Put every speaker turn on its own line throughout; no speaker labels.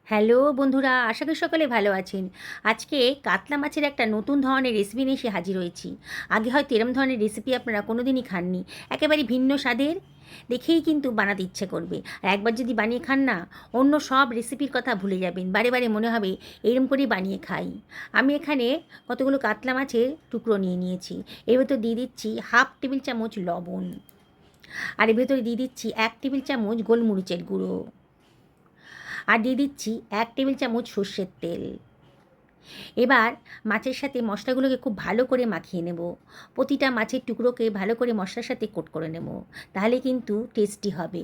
Hello বন্ধুরা, আশা করি সকলে ভালো আছেন। আজকে কাতলা মাছের একটা নতুন ধরনের রেসিপি নিয়ে এসে হাজির হয়েছি। আগে হয়তো এরম ধরনের রেসিপি আপনারা কোনো দিনই খাননি। একেবারে ভিন্ন স্বাদের, দেখেই কিন্তু বানাতে ইচ্ছে করবে। আর একবার যদি বানিয়ে খান না, অন্য সব রেসিপির কথা ভুলে যাবেন। বারে বারে মনে হবে এরম করেই বানিয়ে খাই। আমি এখানে কতগুলো কাতলা মাছের টুকরো নিয়ে নিয়েছি। এর ভেতর দিয়ে দিচ্ছি হাফ টেবিল চামচ লবণ, আর এর ভেতরে দিয়ে দিচ্ছি 1 টেবিল চামচ গোলমরিচের গুঁড়ো, আর দিয়ে দিচ্ছি 1 টেবিল চামচ সর্ষের তেল। এবার মাছের সাথে মশলাগুলোকে খুব ভালো করে মাখিয়ে নেব। প্রতিটা মাছের টুকরোকে ভালো করে মশলার সাথে কোট করে নেব, তাহলে কিন্তু টেস্টি হবে।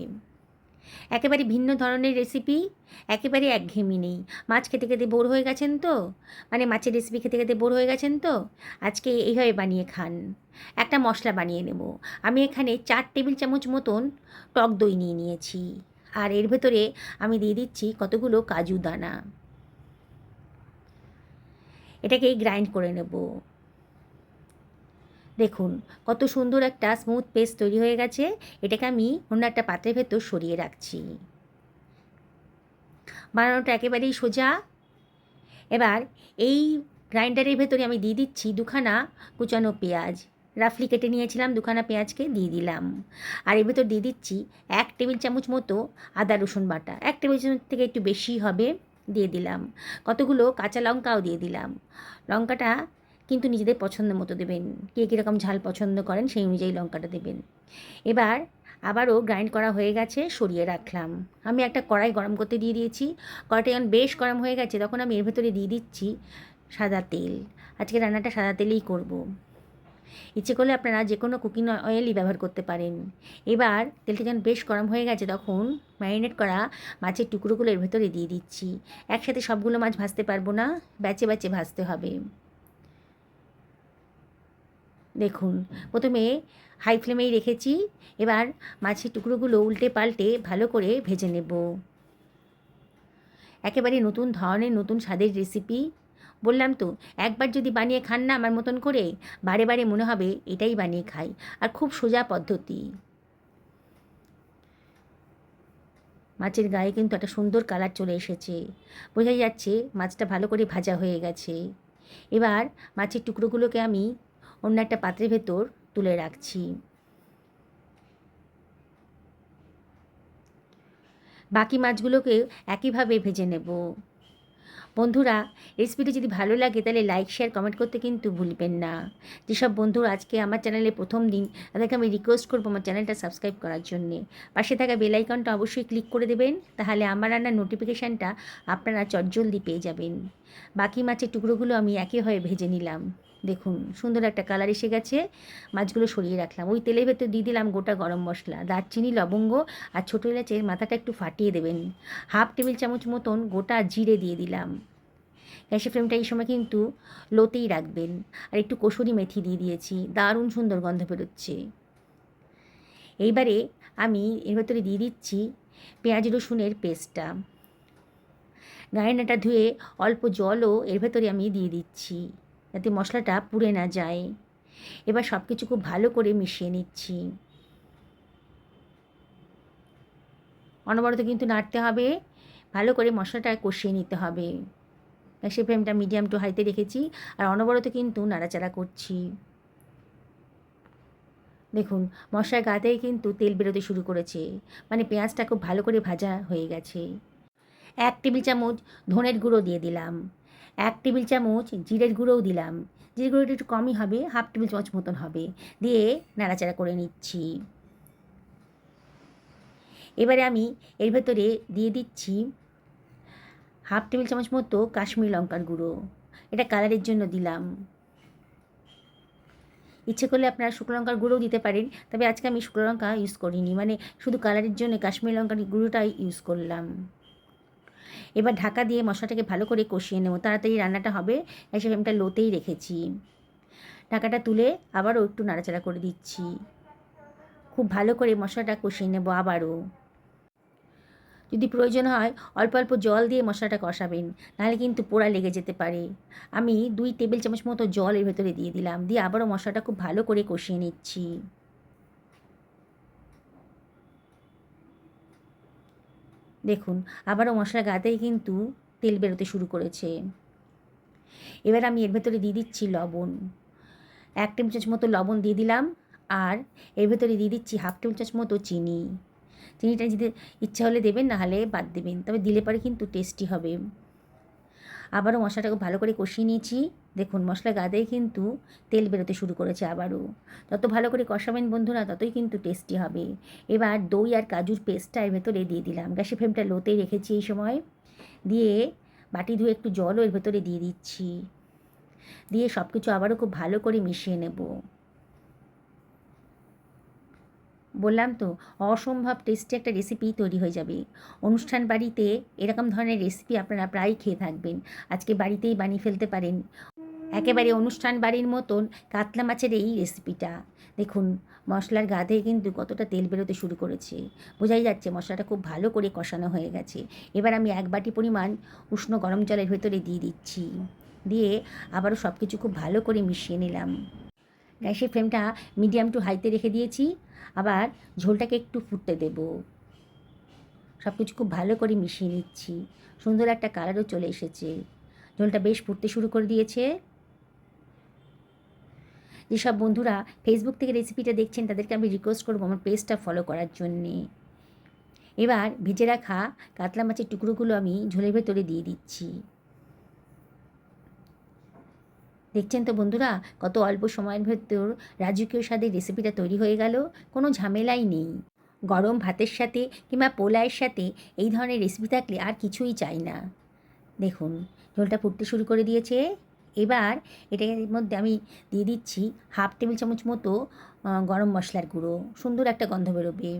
একেবারে ভিন্ন ধরনের রেসিপি, একেবারে একঘেয়েমি নেই। মাছ খেতে খেতে বোর হয়ে গেছেন তো, মানে মাছের রেসিপি খেতে খেতে বোর হয়ে গেছেন তো, আজকে এইভাবে বানিয়ে খান। একটা মশলা বানিয়ে নেব। আমি এখানে 4 টেবিল চামচ মতন টক দই নিয়ে নিয়েছি, আর এর ভেতরে আমি দিয়ে দিচ্ছি কতগুলো কাজু দানা। এটাকে গ্রাইন্ড করে নেব। দেখুন কত সুন্দর একটা স্মুথ পেস্ট তৈরি হয়ে গেছে। এটাকে আমি অন্য একটা পাত্রের ভেতর সরিয়ে রাখছি। বানানোটা একেবারেই সোজা। এবার এই গ্রাইন্ডারের ভেতরে আমি দিয়ে দিচ্ছি দুখানা কুচানো পেঁয়াজ। রাফলি কেটে নিয়েছিলাম, দুখানা পেঁয়াজকে দিয়ে দিলাম। আর এর ভেতর দিয়ে দিচ্ছি 1 টেবিল চামচ মতো আদা রসুন বাটা, 1 টেবিল চামচ থেকে একটু বেশি হবে, দিয়ে দিলাম। কতগুলো কাঁচা লঙ্কাও দিয়ে দিলাম। লঙ্কাটা কিন্তু নিজেদের পছন্দ মতো দেবেন, কে কীরকম ঝাল পছন্দ করেন সেই অনুযায়ী লঙ্কাটা দেবেন। এবার আবারও গ্রাইন্ড করা হয়ে গেছে, সরিয়ে রাখলাম। আমি একটা কড়াই গরম করতে দিয়ে দিয়েছি। কড়াইটা যখন বেশ গরম হয়ে গেছে, তখন আমি এর ভেতরে দিয়ে দিচ্ছি সাদা তেল। আজকে রান্নাটা সাদা তেলেই করব। ইচ্ছে করলে আপনারা যে কোনো কুকিং অয়েলই ব্যবহার করতে পারেন। এবার তেলটা যখন বেশ গরম হয়ে গেছে, তখন ম্যারিনেট করা মাছের টুকরোগুলো এর ভেতরে দিয়ে দিচ্ছি। একসাথে সবগুলো মাছ ভাজতে পারবো না, ব্যাচে ব্যাচে ভাজতে হবে। দেখুন প্রথমে হাই ফ্লেমেই রেখেছি। এবার মাছের টুকরোগুলো উল্টে পাল্টে ভালো করে ভেজে নেব। একেবারে নতুন ধরনের, নতুন স্বাদের রেসিপি। বললাম তো, একবার যদি বানিয়ে খান না আমার মতন করে, বারে বারে মনে হবে এটাই বানিয়ে খাই। আর খুব সোজা পদ্ধতি। মাছের গায়ে কিন্তু একটা সুন্দর কালার চলে এসেছে, বোঝাই যাচ্ছে মাছটা ভালো করে ভাজা হয়ে গেছে। এবার মাছের টুকরোগুলোকে আমি অন্য একটা পাত্রের ভেতর তুলে রাখছি। বাকি মাছগুলোকে একইভাবে ভেজে নেব। বন্ধুরা, রেসিপিটি যদি ভালো লাগে তাহলে লাইক শেয়ার কমেন্ট করতে কিন্তু ভুলবেন না। যেসব বন্ধুরা আজকে আমার চ্যানেলে প্রথম দিন, তাদেরকে আমি রিকোয়েস্ট করবো আমার চ্যানেলটা সাবস্ক্রাইব করার জন্যে। পাশে থাকা বেল আইকনটা অবশ্যই ক্লিক করে দেবেন, তাহলে আমার রান্নার নোটিফিকেশানটা আপনারা চটজলদি পেয়ে যাবেন। বাকি মাছের টুকরোগুলো আমি একইভাবে ভেজে নিলাম। দেখুন সুন্দর একটা কালার এসে গেছে। মাছগুলো সরিয়ে রাখলাম। ওই তেলের ভেতর দিয়ে দিলাম গোটা গরম মশলা, দারচিনি, লবঙ্গ আর ছোটো এলাচের মাথাটা একটু ফাটিয়ে দেবেন। হাফ টেবিল চামচ মতন গোটা জিরে দিয়ে দিলাম। গ্যাসের ফ্লেমটা এই সময় কিন্তু লোতেই রাখবেন। আর একটু কসুরি মেথি দিয়ে দিয়েছি, দারুণ সুন্দর গন্ধ বেরোচ্ছে। এইবারে আমি এর ভেতরে দিয়ে দিচ্ছি পেঁয়াজ রসুনের পেস্টটা। গ্রাইন্ডারটা ধুয়ে অল্প জলও এর ভেতরে আমি দিয়ে দিচ্ছি, যাতে মশলাটা পুড়ে না যায়। এবার সব কিছু খুব ভালো করে মিশিয়ে নিচ্ছি। অনবরত কিন্তু নাড়তে হবে, ভালো করে মশলাটা কষিয়ে নিতে হবে। গ্যাসের ফ্লেমটা মিডিয়াম টু হাইতে রেখেছি, আর অনবরত কিন্তু নাড়াচাড়া করছি। দেখুন মশলার গা থেকে কিন্তু তেল বেরোতে শুরু করেছে, মানে পেঁয়াজটা খুব ভালো করে ভাজা হয়ে গেছে। 1 টেবিল চামচ ধনের গুঁড়ো দিয়ে দিলাম, 1 টেবিল চামচ জিরের গুঁড়োও দিলাম। জিরের গুঁড়োটা একটু কমই হবে, হাফ টেবিল চামচ মতন হবে। দিয়ে নাড়াচাড়া করে নিচ্ছি। এবারে আমি এর ভেতরে দিয়ে দিচ্ছি হাফ টেবিল চামচ মতো কাশ্মীরি লঙ্কার গুঁড়ো। এটা কালারের জন্য দিলাম। ইচ্ছে করলে আপনারা শুকনো লঙ্কার গুঁড়োও দিতে পারেন, তবে আজকে আমি শুকনো লঙ্কা ইউজ করিনি, মানে শুধু কালারের জন্য কাশ্মীরি লঙ্কার গুঁড়োটাই ইউজ করলাম। এবার ঢাকা দিয়ে মশলাটাকে ভালো করে কষিয়ে নেব, তাড়াতাড়ি রান্নাটা হবে। গ্যাসের ফ্লেমটা লোতেই রেখেছি। ঢাকাটা তুলে আবারও একটু নাড়াচাড়া করে দিচ্ছি। খুব ভালো করে মশলাটা কষিয়ে নেব আবারও। যদি প্রয়োজন হয় অল্প অল্প জল দিয়ে মশলাটা কষাবেন, নাহলে কিন্তু পোড়া লেগে যেতে পারে। আমি 2 টেবিল চামচ মতো জল এর ভেতরে দিয়ে দিলাম, দিয়ে আবারও মশলাটা খুব ভালো করে কষিয়ে নিচ্ছি। দেখুন আবারও মশলা গাতেই কিন্তু তেল বেরোতে শুরু করেছে। এবার আমি এর ভেতরে দিয়ে দিচ্ছি লবণ, 1 টেবিল চামচ মতো লবণ দিয়ে দিলাম। আর এর ভেতরে দিয়ে দিচ্ছি 1/2 টেবিল চামচ মতো চিনি। চিনিটা যদি ইচ্ছা হলে দেবেন, না হলে বাদ দেবেন, তবে দিলে পরে কিন্তু টেস্টি হবে। আবারও মশলাটাকে ভালো করে কষিয়ে নিয়েছি। দেখুন মশলা গাদেই কিন্তু তেল বেরোতে শুরু করেছে আবারও। যত ভালো করে কষাবেন বন্ধুরা, ততই কিন্তু টেস্টি হবে। এবার দই আর কাজুর পেস্টটা এর ভেতরে দিয়ে দিলাম। গ্যাসের ফ্লেমটা লোতেই রেখেছি এই সময়। দিয়ে বাটি ধুয়ে একটু জলও এর ভেতরে দিয়ে দিচ্ছি। দিয়ে সব কিছু আবারও খুব ভালো করে মিশিয়ে নেব। বললাম তো, অসম্ভব টেস্টি একটা রেসিপি তৈরি হয়ে যাবে। অনুষ্ঠান বাড়িতে এরকম ধরনের রেসিপি আপনারা প্রায়ই খেয়ে থাকবেন। আজকে বাড়িতেই বানিয়ে ফেলতে পারেন একেবারে অনুষ্ঠান বাড়ির মতন কাতলা মাছের এই রেসিপিটা। দেখুন মশলার গা থেকে কিন্তু কতটা তেল বেরোতে শুরু করেছে, বোঝাই যাচ্ছে মশলাটা খুব ভালো করে কষানো হয়ে গেছে। এবার আমি 1 বাটি পরিমাণ উষ্ণ গরম জলের ভেতরে দিয়ে দিচ্ছি। দিয়ে আবারও সব কিছু খুব ভালো করে মিশিয়ে নিলাম। গ্যাসের ফ্লেমটা মিডিয়াম টু হাইতে রেখে দিয়েছি। আবার ঝোলটাকে একটু ফুটতে দেব। সব কিছু খুব ভালো করে মিশিয়ে নিচ্ছি। সুন্দর একটা কালারও চলে এসেছে। ঝোলটা বেশ ফুটতে শুরু করে দিয়েছে। যেসব বন্ধুরা ফেসবুক থেকে রেসিপিটা দেখছেন, তাদেরকে আমি রিকোয়েস্ট করবো আমার পেজটা ফলো করার জন্যে। এবার ভেজে রাখা কাতলা মাছের টুকরোগুলো আমি ঝোলের ভেতরে দিয়ে দিচ্ছি। দেখছেন তো বন্ধুরা, কত অল্প সময়ের ভেতর রাজকীয় স্বাদের রেসিপিটা তৈরি হয়ে গেল। কোনো ঝামেলাই নেই। গরম ভাতের সাথে কিংবা পোলাওয়ের সাথে এই ধরনের রেসিপি থাকলে আর কিছুই চাই না। দেখুন ঝোলটা ফুটতে শুরু করে দিয়েছে। এবার এটার মধ্যে আমি দিয়ে দিচ্ছি 1/2 টেবিল চামচ মতো গরম মশলার গুঁড়ো। সুন্দর একটা গন্ধ বেরোবে।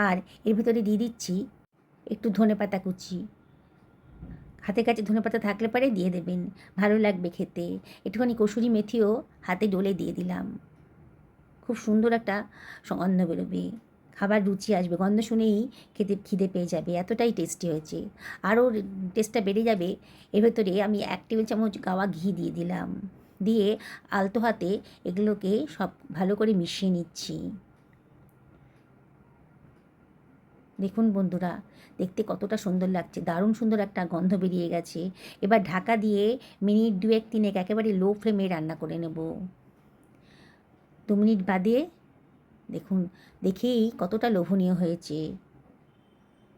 আর এর ভিতরে দিয়ে দিচ্ছি একটু ধনেপাতা কুচি। হাতের কাছে ধনেপাতা থাকলে পরে দিয়ে দেবেন, ভালো লাগবে খেতে। একটুখানি কসুরি মেথিও হাতে ডলে দিয়ে দিলাম। খুব সুন্দর একটা গন্ধ বেরোবে, খাবার রুচি আসবে। গন্ধ শুনেই খেতে খিদে পেয়ে যাবে, এতটাই টেস্টি হয়েছে। আরও টেস্টটা বেড়ে যাবে। এর ভেতরে আমি 1 টেবিল চামচ গাওয়া ঘি দিয়ে দিলাম। দিয়ে আলতো হাতে এগুলোকে সব ভালো করে মিশিয়ে নিচ্ছি। দেখুন বন্ধুরা, দেখতে কতটা সুন্দর লাগছে, দারুণ সুন্দর একটা গন্ধ বেরিয়ে গেছে। এবার ঢাকা দিয়ে মিনিট 2-3 একেবারে লো ফ্লেমে রান্না করে নেব। 2 মিনিট বাদে দেখুন, দেখেই কতটা লোভনীয় হয়েছে।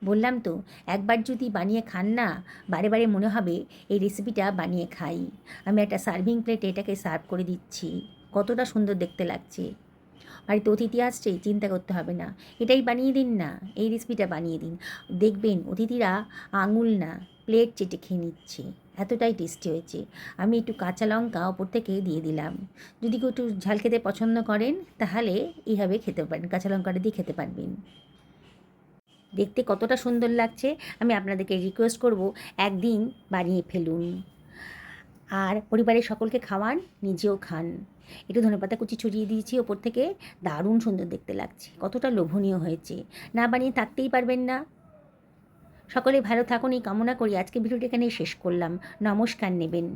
বললাম তো, একবার যদি বানিয়ে খান না, বারে বারে মনে হবে এই রেসিপিটা বানিয়ে খাই। আমি একটা সার্ভিং প্লেটে এটাকে সার্ভ করে দিচ্ছি। কতটা সুন্দর দেখতে লাগছে। বাড়িতে অতিথি আসছে, চিন্তা করতে হবে না, এটাই বানিয়ে দিন না, এই রেসিপিটা বানিয়ে দিন। দেখবেন অতিথিরা আঙুল না প্লেট চেটে খেয়ে নিচ্ছে, এতটাই টেস্টি হয়েছে। আমি একটু কাঁচা লঙ্কা ওপর থেকে দিয়ে দিলাম। যদি কেউ একটু ঝাল খেতে পছন্দ করেন, তাহলে এইভাবে খেতে পারেন, কাঁচা লঙ্কাটা দিয়ে খেতে পারবেন। দেখতে কতটা সুন্দর লাগছে। আমি আপনাদেরকে রিকোয়েস্ট করব, একদিন বানিয়ে ফেলুন আর পরিবারের সকলকে খাওয়ান, নিজেও খান। একটু ধনেপাতা কুচি ছড়িয়ে দিয়েছি ওপর থেকে, দারুণ সুন্দর দেখতে লাগছে, কতটা লোভনীয় হয়েছে। না বানিয়ে থাকতেই পারবেন না। সকলে ভালো থাকুন এই কামনা করি আজকে ভিডিওটি এখানেই শেষ করলাম। নমস্কার নেবেন।